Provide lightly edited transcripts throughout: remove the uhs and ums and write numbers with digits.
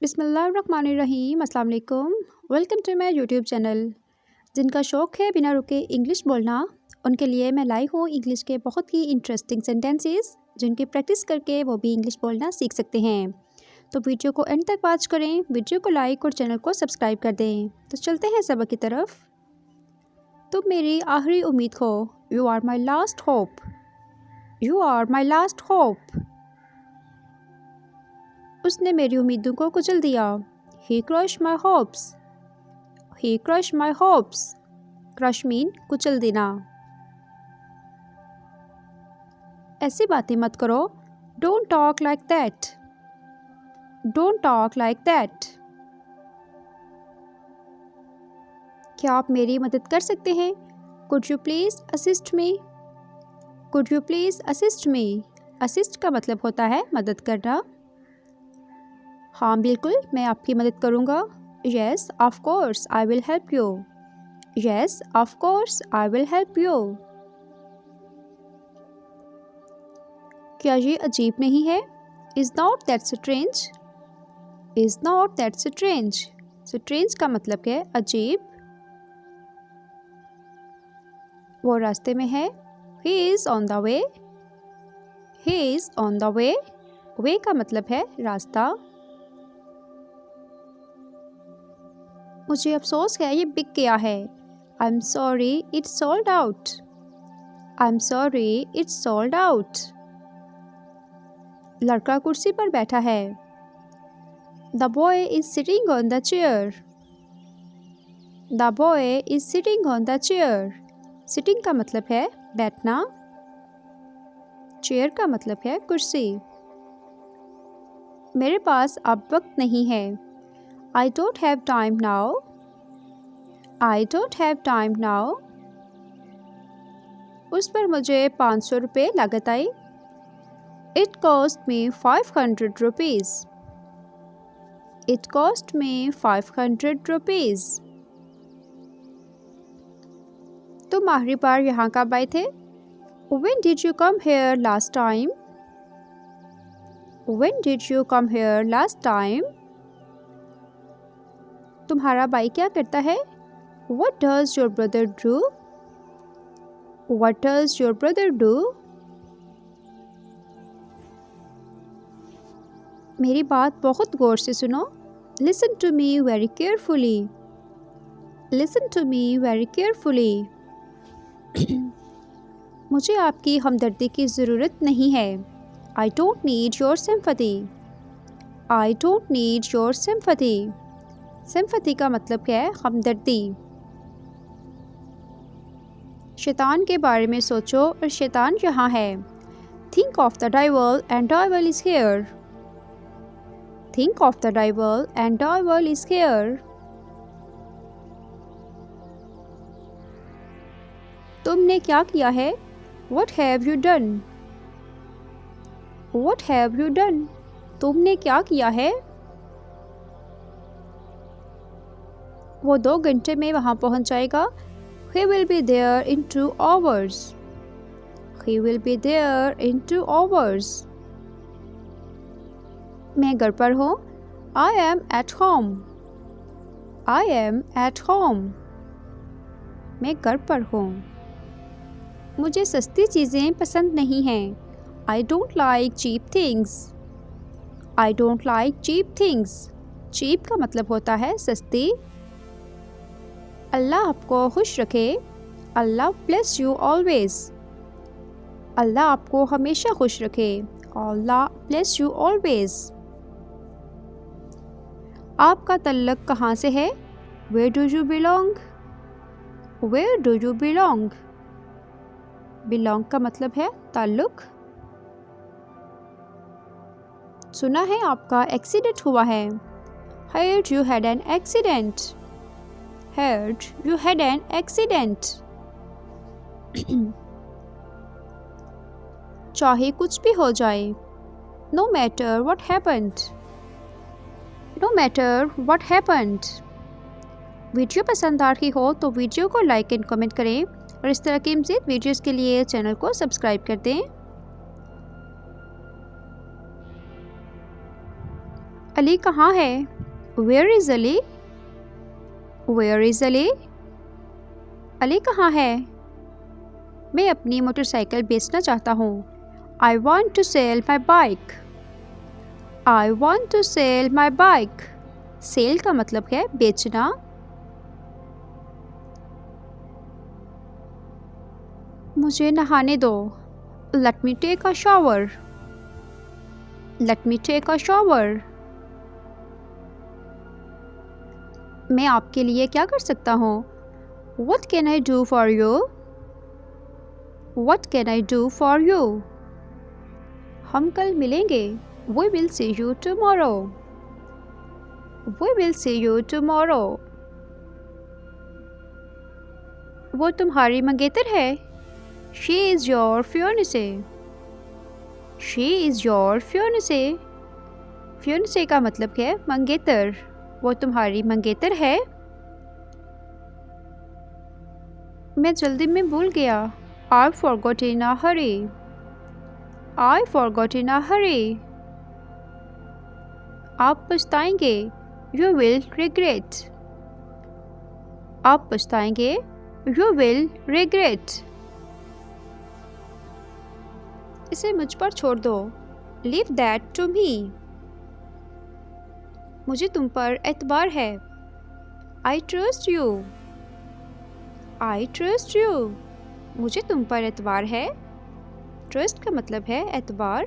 बिस्मिल्लाहिर्रहमानिर्रहीम। अस्सलाम वालेकुम। Welcome to my YouTube channel. जिनका शौक़ है बिना रुके इंग्लिश बोलना, उनके लिए मैं लाई हूँ इंग्लिश के बहुत ही इंटरेस्टिंग सेंटेंसेस जिनकी प्रैक्टिस करके वो भी इंग्लिश बोलना सीख सकते हैं। तो वीडियो को एंड तक वॉच करें, वीडियो को लाइक और चैनल को सब्सक्राइब कर दें। तो चलते हैं सबक की तरफ। तुम मेरी आखिरी उम्मीद हो। You are my last hope. You are my last hope. उसने मेरी उम्मीदों को कुचल दिया। He crushed my hopes. He crushed my hopes. Crush mean कुचल देना। ऐसी बातें मत करो। Don't talk like that. Don't talk like that. क्या आप मेरी मदद कर सकते हैं? Could you please assist me? Could you please assist me? Assist का मतलब होता है मदद करना। हाँ बिल्कुल, मैं आपकी मदद करूँगा। Yes, of course, I will help you. Yes, of course, I will help you. क्या ये अजीब नहीं है? Is not that strange? Is not that strange? Strange का मतलब है अजीब। वो रास्ते में है। He is on the way. He is on the way. Way का मतलब है रास्ता। मुझे अफसोस है ये बिक गया है। I'm sorry, it's sold out. I'm sorry, it's sold out. लड़का कुर्सी पर बैठा है। The boy is sitting on the chair. The boy is sitting on the chair. Sitting का मतलब है बैठना। Chair का मतलब है कुर्सी। मेरे पास अब वक्त नहीं है। I don't have time now. I don't have time now. उस पर मुझे 500 रुपये लागत आई। It cost me 500 rupees. It cost me 500 rupees. तुम आखिरी बार यहाँ कब आए थे? When did you come here last time? When did you come here last time? तुम्हारा भाई क्या करता है? What does your brother do? What does your brother do? मेरी बात बहुत गौर से सुनो। Listen to me very carefully. Listen to me very carefully. मुझे आपकी हमदर्दी की ज़रूरत नहीं है। I don't need your sympathy. I don't need your sympathy. Sympathy का मतलब है हमदर्दी। शैतान के बारे में सोचो और शैतान यहाँ है। Think of the devil and devil is here. Think of the devil and devil is here. तुमने क्या किया है? What have you done? What have you done? तुमने क्या किया है? वो 2 घंटे में वहाँ पहुँच जाएगा। He will be there in 2 hours. He will be there in 2 hours. मैं घर पर हूँ। I am at home. I am at home. मैं घर पर हूँ। मुझे सस्ती चीज़ें पसंद नहीं हैं। I don't like cheap things. I don't like cheap things. Cheap का मतलब होता है सस्ती। अल्लाह आपको खुश रखे। अल्लाह bless you always. अल्लाह आपको हमेशा खुश रखे। अल्लाह bless you always. आपका तल्लक कहाँ से है? Where do you belong? Where do you belong? Belong का मतलब है ताल्लुक। सुना है आपका एक्सीडेंट हुआ है। Heard you had an accident. Heard you had an accident. चाहे कुछ भी हो जाए। No matter what happened. No matter what happened. Video पसंद आ रही हो तो वीडियो को लाइक एंड कमेंट करें और इस तरह की मज़ीद वीडियोस के लिए चैनल को सब्सक्राइब कर दें। अली कहाँ है? Where is Ali? Where is Ali? Ali कहाँ है? मैं अपनी मोटरसाइकिल बेचना चाहता हूँ। I want to sell my bike. I want to sell my bike. Sell का मतलब है बेचना। मुझे नहाने दो। Let me take a shower. Let me take a shower. मैं आपके लिए क्या कर सकता हूँ? What can I do for you? What can I do for you? हम कल मिलेंगे। We will see you tomorrow. We will see you tomorrow. वो तुम्हारी मंगेतर है। She is your fiancée. She is your fiancée. Fiancée का मतलब है मंगेतर। वो तुम्हारी मंगेतर है। मैं जल्दी में भूल गया। I forgot in a hurry. I forgot in a hurry. आप पछताएंगे। You will regret. आप पछताएंगे। You will regret. इसे मुझ पर छोड़ दो। Leave that to me. मुझे तुम पर एतबार है। I trust you. I trust you. मुझे तुम पर एतबार है। ट्रस्ट का मतलब है एतबार।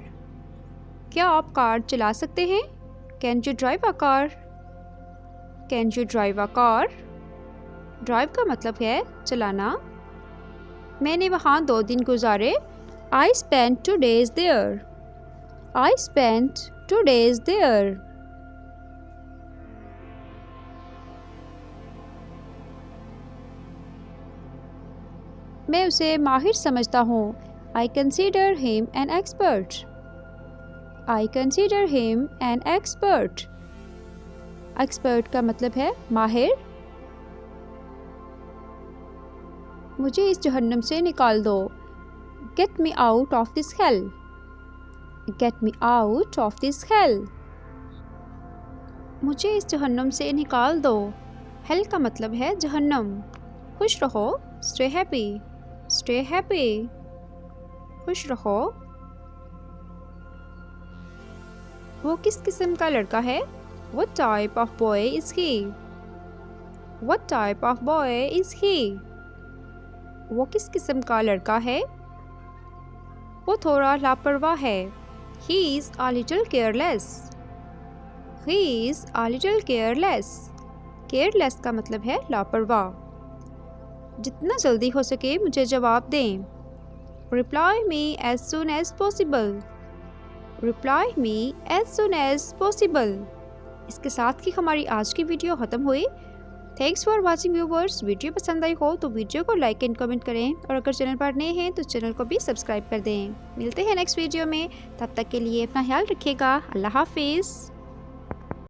क्या आप कार चला सकते हैं? Can you drive a car? Can you drive a car? Drive का मतलब है चलाना। मैंने वहाँ 2 दिन गुजारे। I spent 2 days there. I spent 2 days there. मैं उसे माहिर समझता हूँ। I consider him an expert. I consider him an expert. Expert का मतलब है माहिर। मुझे इस जहन्नम से निकाल दो। Get me out of this hell. Get me out of this hell. मुझे इस जहन्नम से निकाल दो। हेल का मतलब है जहन्नम। खुश रहो। Stay happy. Stay happy. खुश रहो। वो किस किस्म का लड़का है? What type of boy is he? What type of boy is he? वो किस किस्म का लड़का है? वो थोड़ा लापरवाह है। He is a little careless. He is a little careless. Careless का मतलब है लापरवाह। जितना जल्दी हो सके मुझे जवाब दें। Reply me as soon as possible. Reply me as soon as possible. इसके साथ ही हमारी आज की वीडियो ख़त्म हुई। Thanks for watching viewers. Video पसंद आई हो तो वीडियो को लाइक एंड कमेंट करें और अगर चैनल पर नए हैं तो चैनल को भी सब्सक्राइब कर दें। मिलते हैं नेक्स्ट वीडियो में। तब तक के लिए अपना ख्याल रखिएगा। अल्लाह हाफिज़।